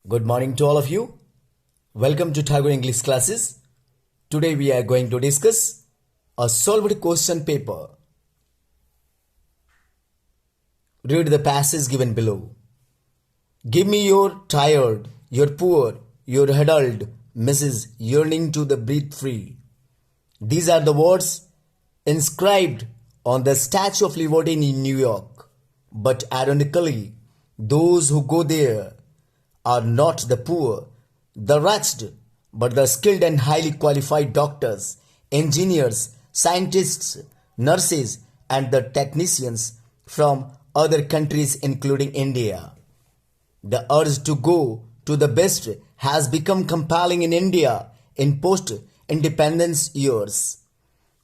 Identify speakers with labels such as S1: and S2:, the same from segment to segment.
S1: Good morning to all of you. Welcome to Tagore English classes. Today we are going to discuss a solved question paper. Read the passage given below. Give me your tired, your poor, your huddled Mrs. yearning to the breathe free. These are the words inscribed on the Statue of Liberty in New York. But ironically, those who go there are not the poor, the wretched, but the skilled and highly qualified doctors, engineers, scientists, nurses, and the technicians from other countries including India. The urge to go to the best has become compelling in India in post-independence years.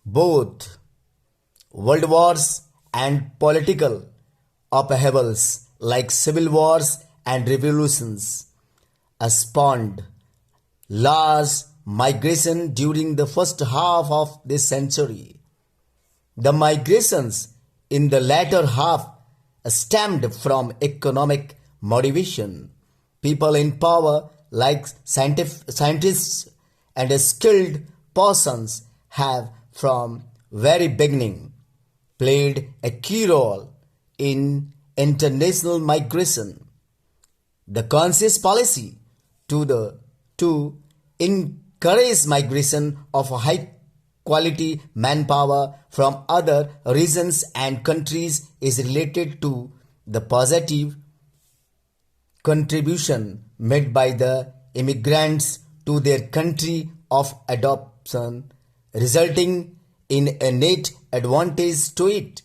S1: Both world wars and political upheavals like civil wars and revolutions spawned large migration during the first half of this century. The migrations in the latter half stemmed from economic motivation. People in power, like scientists and skilled persons, have from very beginning played a key role in international migration. The conscious policy to encourage migration of high quality manpower from other regions and countries is related to the positive contribution made by the immigrants to their country of adoption, resulting in a net advantage to it.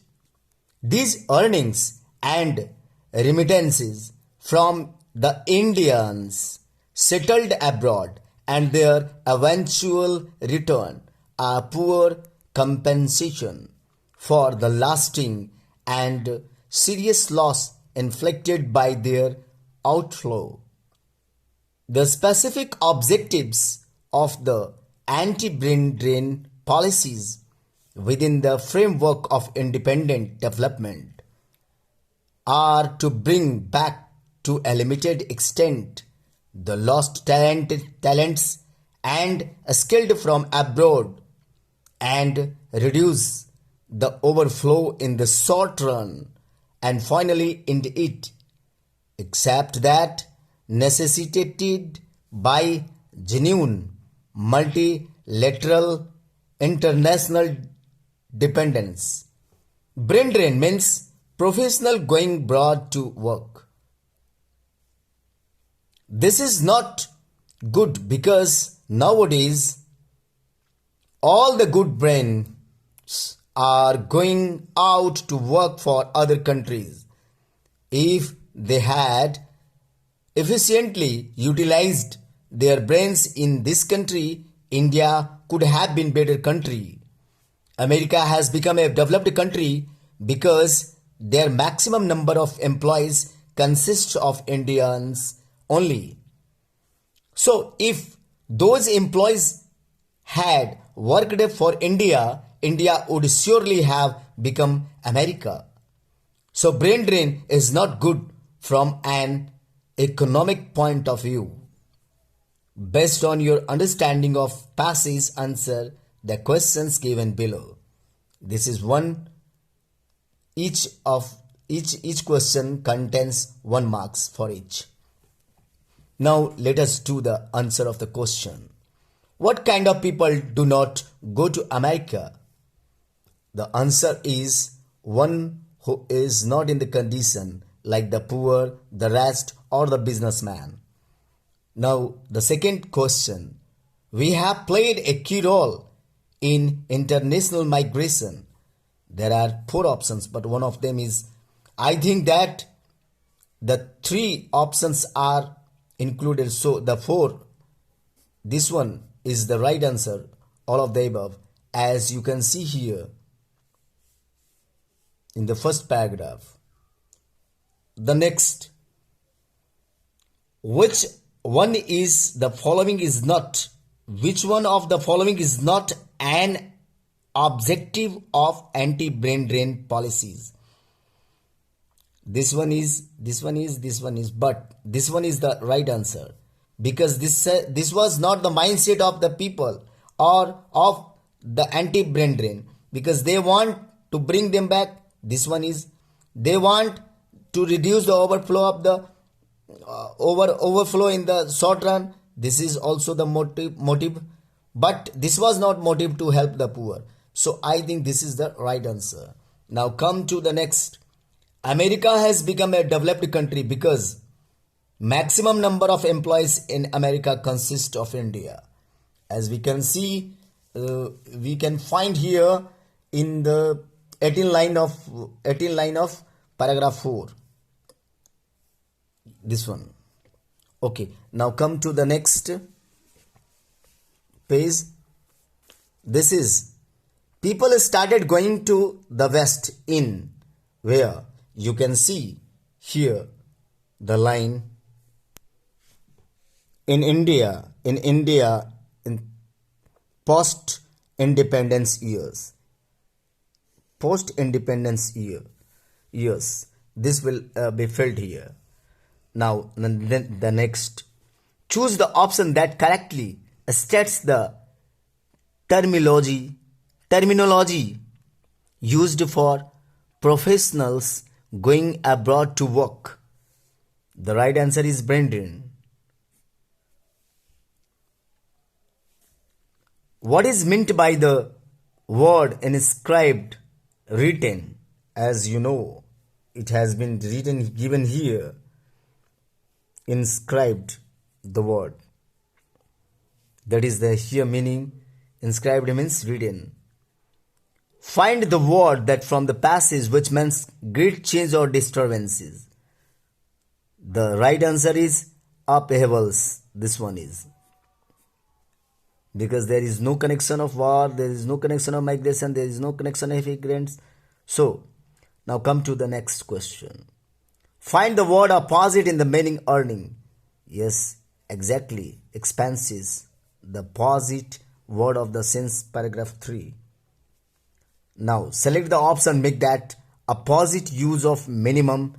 S1: These earnings and remittances from the Indians settled abroad and their eventual return are poor compensation for the lasting and serious loss inflicted by their outflow. The specific objectives of the anti-brain drain policies within the framework of independent development are to bring back to a limited extent the lost talents and skilled from abroad and reduce the overflow in the short run and finally end it, except that necessitated by genuine multilateral international dependence. Brain drain means professional going abroad to work. This is not good because nowadays all the good brains are going out to work for other countries. If they had efficiently utilized their brains in this country, India could have been a better country. America has become a developed country because their maximum number of employees consists of Indians only. So if those employees had worked for India, India would surely have become America. So brain drain is not good from an economic point of view. Based on your understanding of passage, answer the questions given below. This is one. Each question contains 1 marks for each. Now let us do the answer of the question. What kind of people do not go to America? The answer is one who is not in the condition, like the poor, the rest, or the businessman. Now the second question. We have played a key role in international migration. There are 4 options, but one of them is, I think that the 3 options are included, so the 4, this one is the right answer, all of the above, as you can see here in the first paragraph. The next, which one of the following is not an objective of anti-brain drain policies? but this one is the right answer, because this was not the mindset of the people or of the anti-brain drain, because they want to bring them back. This one is, they want to reduce the overflow of the overflow in the short run. This is also the motive, but this was not motive to help the poor. So I think this is the right answer. Now come to the next. America has become a developed country because maximum number of employees in America consist of India. As we can see, we can find here in the 18th line of paragraph 4. This one. Okay, now come to the next page. This is, people started going to the west in, where you can see here the line, in India in post independence years. This will be filled here. Now the next, choose the option that correctly states the terminology used for professionals going abroad to work. The right answer is Brendan. What is meant by the word inscribed written? As you know, it has been given here. Inscribed, the word. That is the here meaning. Inscribed means written. Find the word that from the passage which means great change or disturbances. The right answer is upheavals. This one is. Because there is no connection of war, there is no connection of migration, there is no connection of immigrants. So, now come to the next question. Find the word opposite in the meaning earning. Yes, exactly. Expenses. The opposite word of the since paragraph 3. Now, select the option, make that opposite use of minimum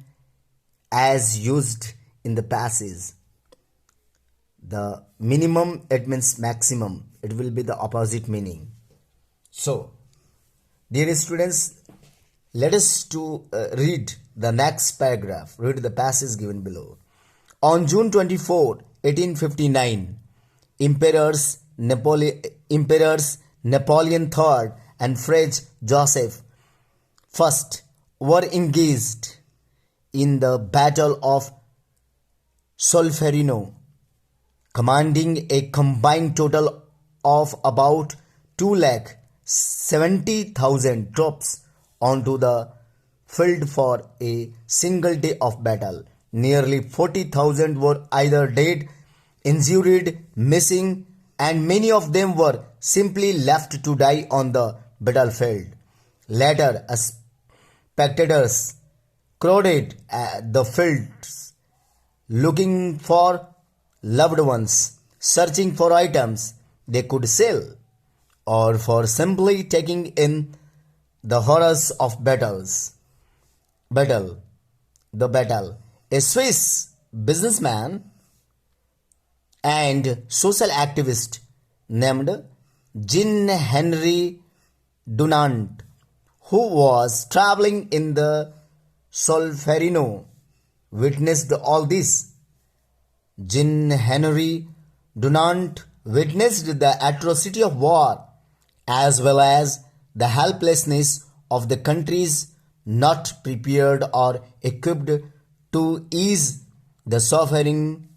S1: as used in the passage. The minimum, it means maximum. It will be the opposite meaning. So, dear students, let us to read the next paragraph. Read the passage given below. On June 24, 1859, Emperors Napoleon III and French Joseph I were engaged in the Battle of Solferino, commanding a combined total of about 270,000 troops onto the field for a single day of battle. Nearly 40,000 were either dead, injured, missing, and many of them were simply left to die on the battlefield. Later, spectators crowded the fields looking for loved ones, searching for items they could sell, or for simply taking in the horrors of battle. A Swiss businessman and social activist named Jean-Henri Dunant, who was traveling in the Solferino, witnessed all this. Jean-Henri Dunant witnessed the atrocity of war as well as the helplessness of the countries not prepared or equipped to ease the suffering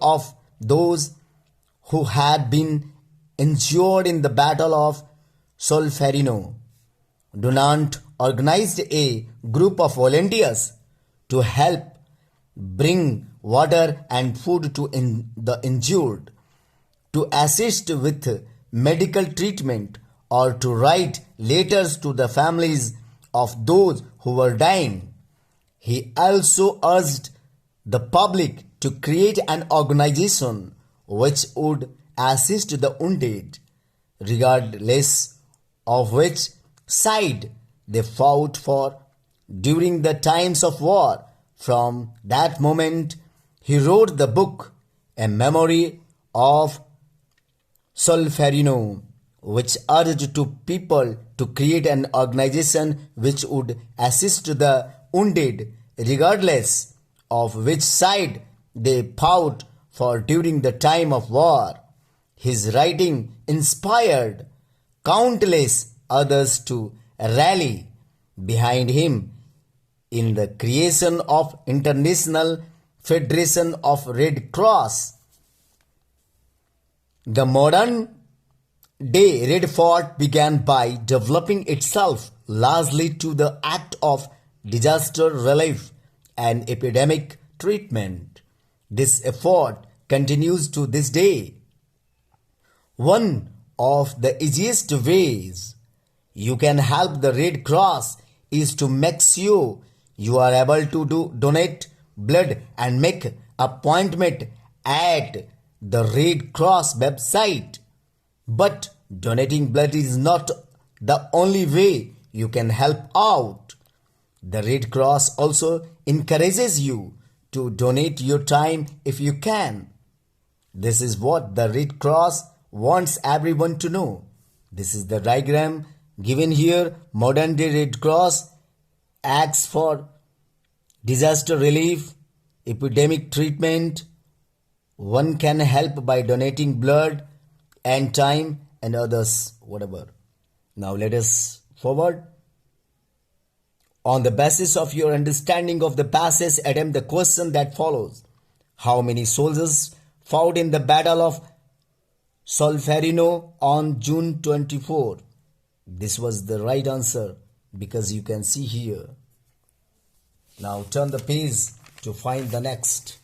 S1: of those who had been injured in the Battle of Solferino. Dunant organized a group of volunteers to help bring water and food to the injured, to assist with medical treatment, or to write letters to the families of those who were dying. He also urged the public to create an organization which would assist the wounded, regardless of which side they fought for. during the times of war. From that moment, he wrote the book, A Memory of Solferino, which urged to people to create an organization which would assist the wounded regardless of which side they fought for during the time of war. His writing inspired countless others to rally behind him in the creation of International Federation of Red Cross. The modern day Red Fort began by developing itself largely to the act of disaster relief and epidemic treatment. This effort continues to this day. One of the easiest ways you can help the Red Cross is to make sure you are able to donate blood and make appointment at the Red Cross website. But donating blood is not the only way you can help out. The Red Cross also encourages you to donate your time if you can. This is what the Red Cross wants everyone to know. This is the diagram given here. Modern day Red Cross acts for disaster relief, epidemic treatment. One can help by donating blood and time and others, whatever. Now let us forward. On the basis of your understanding of the passage, attempt the question that follows. How many soldiers fought in the Battle of Solferino on June 24? This was the right answer because you can see here. Now turn the page to find the next.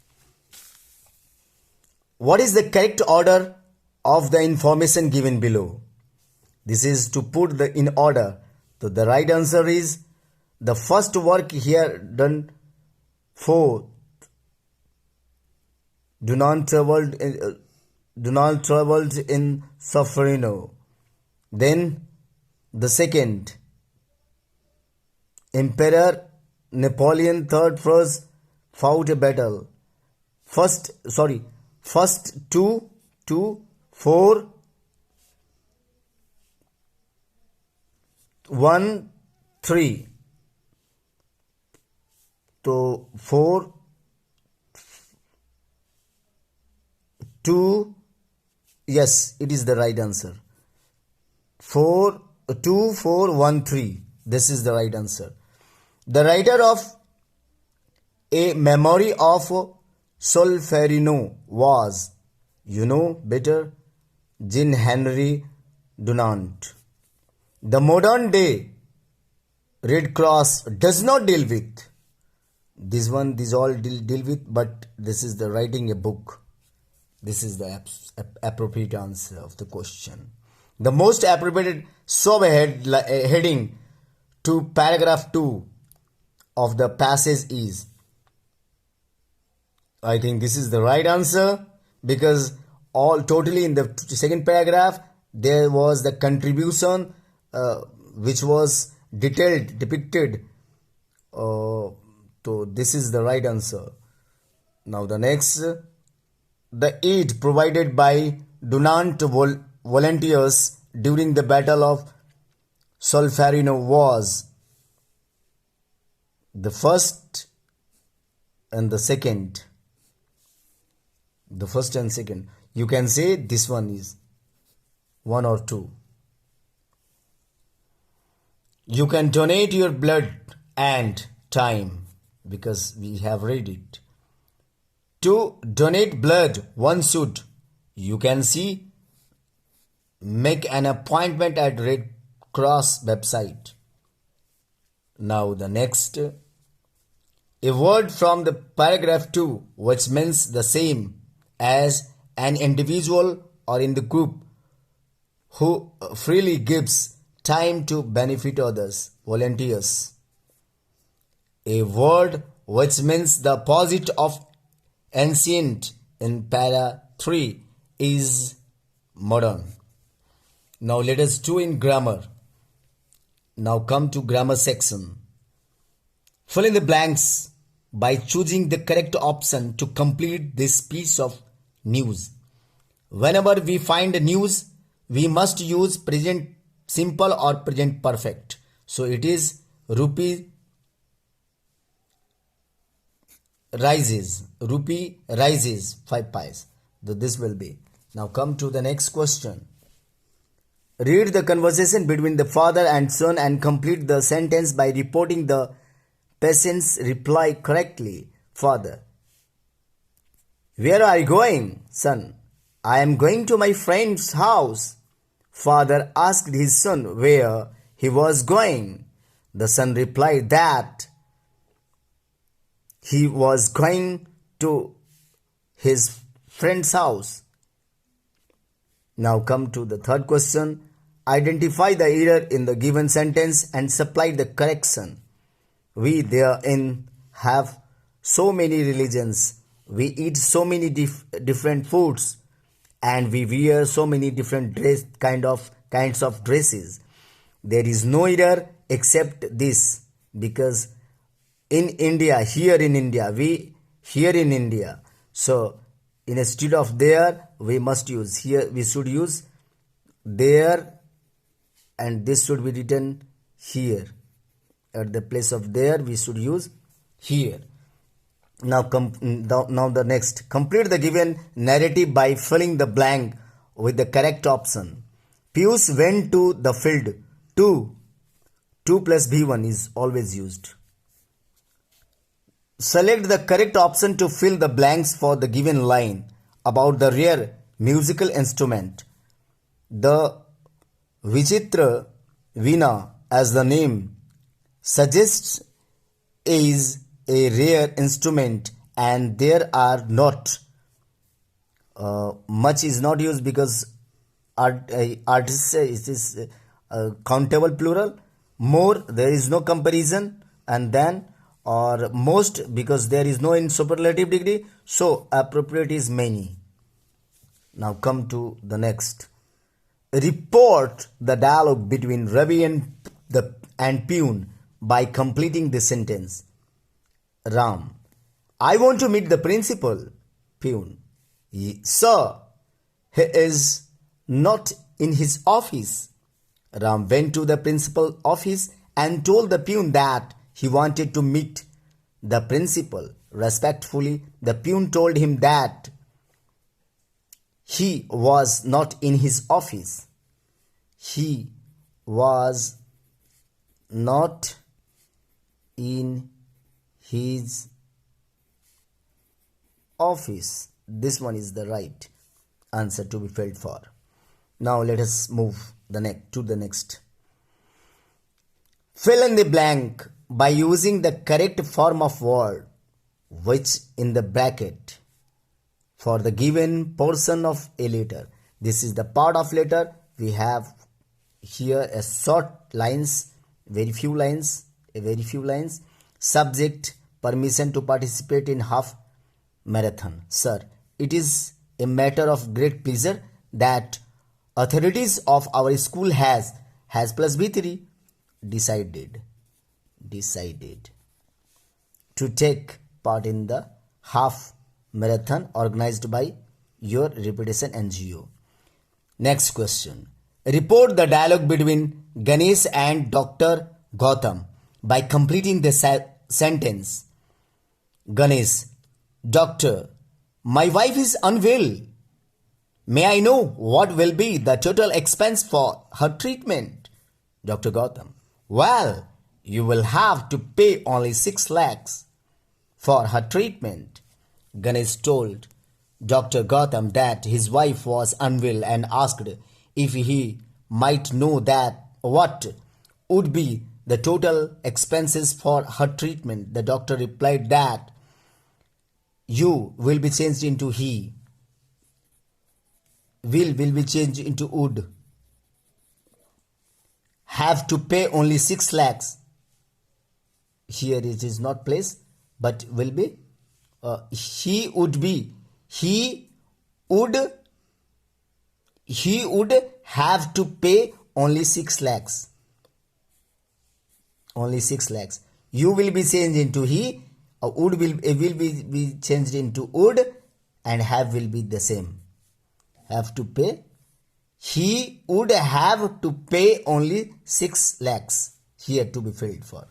S1: What is the correct order of the information given below? This is to put in order. So the right answer is the first work here done. Fourth, Dunant traveled in Solferino. Then the second, Emperor Napoleon III first fought a battle. First 2, 4, 1, 3. So 4, 2, yes, it is the right answer. 4, 2, 4, 1, 3. This is the right answer. The writer of A Memory of Solferino was, you know better, Jean Henry Dunant. The modern day Red Cross does not deal with this one. These all deal with, but this is the writing a book. This is the appropriate answer of the question. The most appropriate heading to paragraph 2 of the passage is, I think this is the right answer because all totally in the second paragraph there was the contribution which was depicted. So this is the right answer. Now the next, the aid provided by Dunant volunteers during the Battle of Solferino was the first and the second. The first and second. You can say this one is 1 or 2. You can donate your blood and time because we have read it. To donate blood, one should, you can see, make an appointment at Red Cross website. Now the next, a word from the paragraph 2 which means the same as an individual or in the group who freely gives time to benefit others, volunteers. A word which means the opposite of ancient in para 3 is modern. Now let us do in grammar. Now come to grammar section. Fill in the blanks by choosing the correct option to complete this piece of news. Whenever we find news, we must use present simple or present perfect. So it is rupee rises. Rupee rises 5 pies. This will be. Now come to the next question. Read the conversation between the father and son and complete the sentence by reporting the patient's reply correctly. Father: Where are you going, son? I am going to my friend's house. Father asked his son where he was going. The son replied that he was going to his friend's house. Now come to the third question. Identify the error in the given sentence and supply the correction. We therein have so many religions. We eat so many different foods, and we wear so many different kinds of dresses. There is no error except this, because in India, here in India, so instead of there, we must use here. We should use there, and this should be written here. At the place of there, we should use here. Now the next. Complete the given narrative by filling the blank with the correct option. Piyush went to the field. 2 plus B1 is always used. Select the correct option to fill the blanks for the given line about the rare musical instrument. The Vichitra Veena, as the name suggests, is a rare instrument, and there are not much is not used because artists it is countable plural. More, there is no comparison, and then or most, because there is no in superlative degree, so appropriate is many. Now come to the next. Report the dialogue between Ravi and Pune by completing the sentence. Ram: I want to meet the principal. Pune: Sir, he is not in his office. Ram went to the principal's office and told the Pune that he wanted to meet the principal. Respectfully, the Pune told him that he was not in his office. He was not in his office. This one is the right answer to be filled for. Now let us move to the next. Fill in the blank by using the correct form of word which in the bracket for the given portion of a letter. This is the part of letter. We have here a short lines, very few lines. Subject: permission to participate in half marathon. Sir, it is a matter of great pleasure that authorities of our school has plus B3 decided to take part in the half marathon organized by your reputation NGO. Next question. Report the dialogue between Ganesh and Dr. Gautam by completing the sentence. Ganesh: Doctor, my wife is unwell. May I know what will be the total expense for her treatment? Dr. Gautam: Well, you will have to pay only 6 lakhs for her treatment. Ganesh told Dr. Gautam that his wife was unwell and asked if he might know that what would be the total expenses for her treatment. The doctor replied that you will be changed into he. Will be changed into would. Have to pay only 6 lakhs. Here it is not placed, but will be. He would have to pay only 6 lakhs. Only 6 lakhs. You will be changed into he, would will be changed into would, and have will be the same. Have to pay. He would have to pay only 6 lakhs here to be filled for.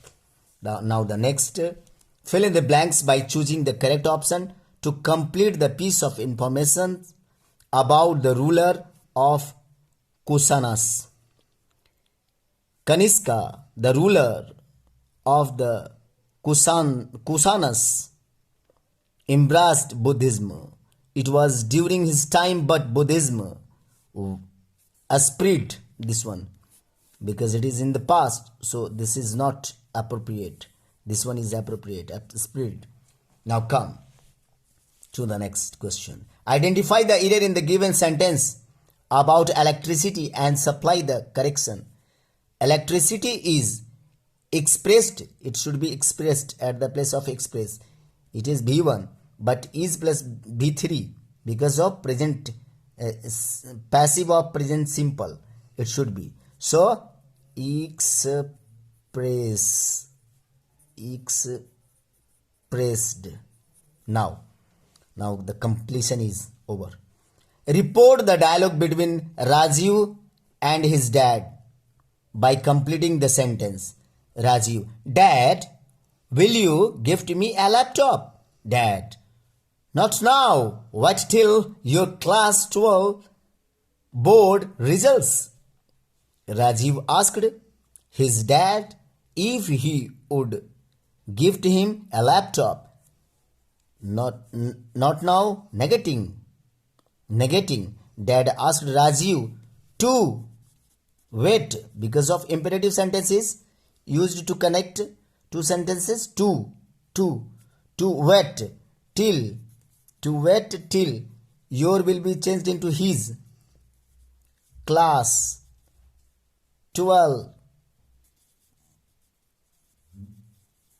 S1: Now the next, fill in the blanks by choosing the correct option to complete the piece of information about the ruler of Kusanas. Kanishka, the ruler of the Kusanas, embraced Buddhism. It was during his time, but Buddhism spread, this one, because it is in the past, so this is not appropriate. This one is appropriate, spread. Now come to the next question. Identify the error in the given sentence about electricity and supply the correction. Electricity is expressed, it should be expressed at the place of express. It is V1, but is plus V3 because of present passive or present simple. It should be. So expressed. Now the completion is over. Report the dialogue between Rajiv and his dad by completing the sentence. Rajiv: Dad, will you gift me a laptop? Dad: Not now. Wait till your class 12 board results. Rajiv asked his dad if he would gift him a laptop. Not now. Negating. Dad asked Rajiv to wait because of imperative sentences used to connect two sentences. To wait till. Your will be changed into his. Class 12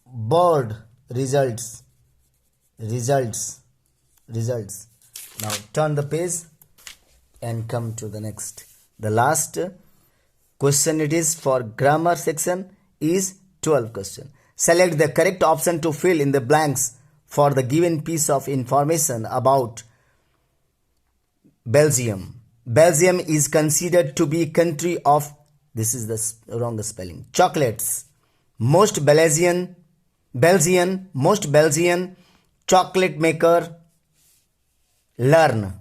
S1: board results. Now turn the page and come to the next. The last question, it is for grammar section, is 12 question. Select the correct option to fill in the blanks for the given piece of information about Belgium. Belgium is considered to be country of, this is the wrong spelling, chocolates. Most Belgian chocolate maker learn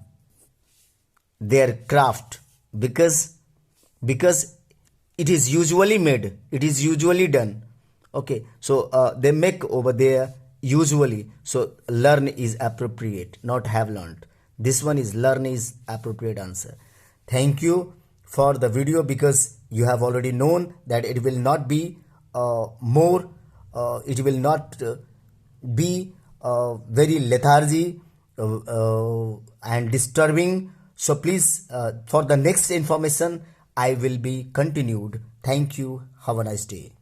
S1: their craft because it is usually made, it is usually done. Okay, so they make over there usually, so learn is appropriate, not have learned. This one is learn is appropriate answer. Thank you for the video, because you have already known that it will not be it will not be very lethargy and disturbing. So please, for the next information I will be continued. Thank you. Have a nice day.